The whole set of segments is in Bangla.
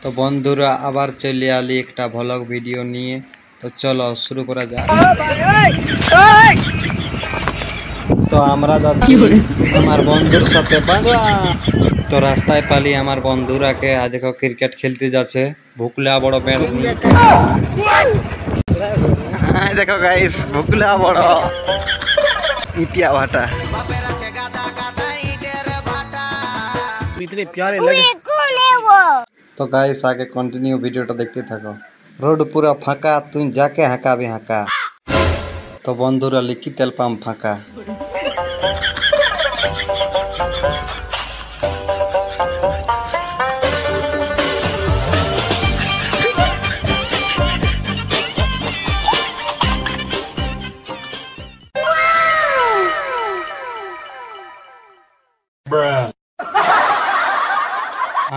তো বন্ধুরা আবার চলে আলি একটা ভ্লগ ভিডিও নিয়ে। তো চলো শুরু করা যাক। তো আমরা যাচ্ছি আমার বন্ধুর সাথে বাজা। তো রাস্তায় পালি আমার বন্ধুরাকে, আজ দেখো ক্রিকেট খেলতে যাচ্ছে ভুকলা বড় ব্যাট নিয়ে। দেখো গাইস ভুকলা বড় ইটিয়া ভাটা। तो गाइस आगे कंटिन्यू वीडियोটা দেখতে থাকো। रोड पूरा फाঁকা, তুই যাকে হাঁকাবি হাঁকা। তো বন্ধুরা লিখি তেল পাম্প ফাঁকা।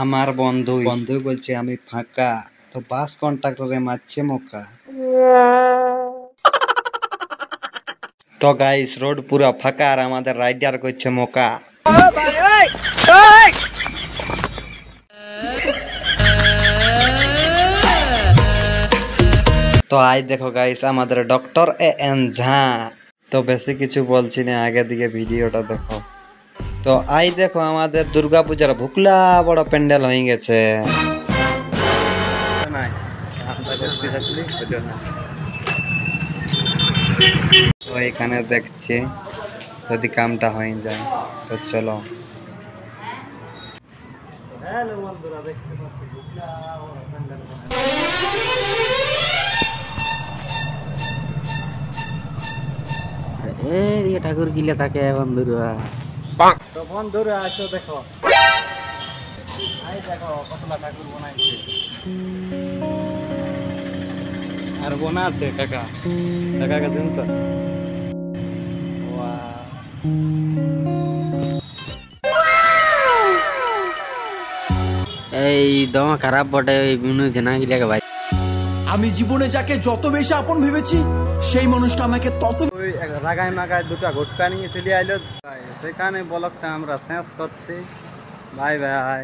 আমার বন্ধু বলছে আমি ফাঁকা, তো বাস কন্ট্রাক্টরে মারছে মোকা। তো গাইস রোড পুরো ফাঁকা আর আমাদের রাইডার করছে মোকা। তো আই দেখো গাইস আমাদের ডক্টর এন ঝা। তো বেশি কিছু বলছি না, আগে দিকে ভিডিওটা দেখো। তো আই দেখো আমাদের দুর্গা পূজার ভুকলা বড় প্যান্ডেল হয়ে গেছে। তো এখানে দেখছি যদি কামটা হয়ে যায় তো চলো। হ্যালো বন্ধুরা, দেখতে পাচ্ছি ভুকলা বড় প্যান্ডেল। এই ঠাকুর কিলে থাকে বন্ধুরা। তো বন্ধুরা আসো দেখো, আই দেখো কতলা ঠাকুর বানাইছে আর বোনা আছে কাকা। কাকা দেন তো। এই দমা খারাপ বটে ওই বিনু জানা গিলাকে ভাই। আমি জীবনে যাকে যত বেশি আপন ভেবেছি সেই মানুষটা আমাকে তত ওই রাগায় মাগায় দুটা গুটকা নিয়ে চলে আইলো। সেখানে ব্লগটা আমরা শেষ করছি। Bye bye.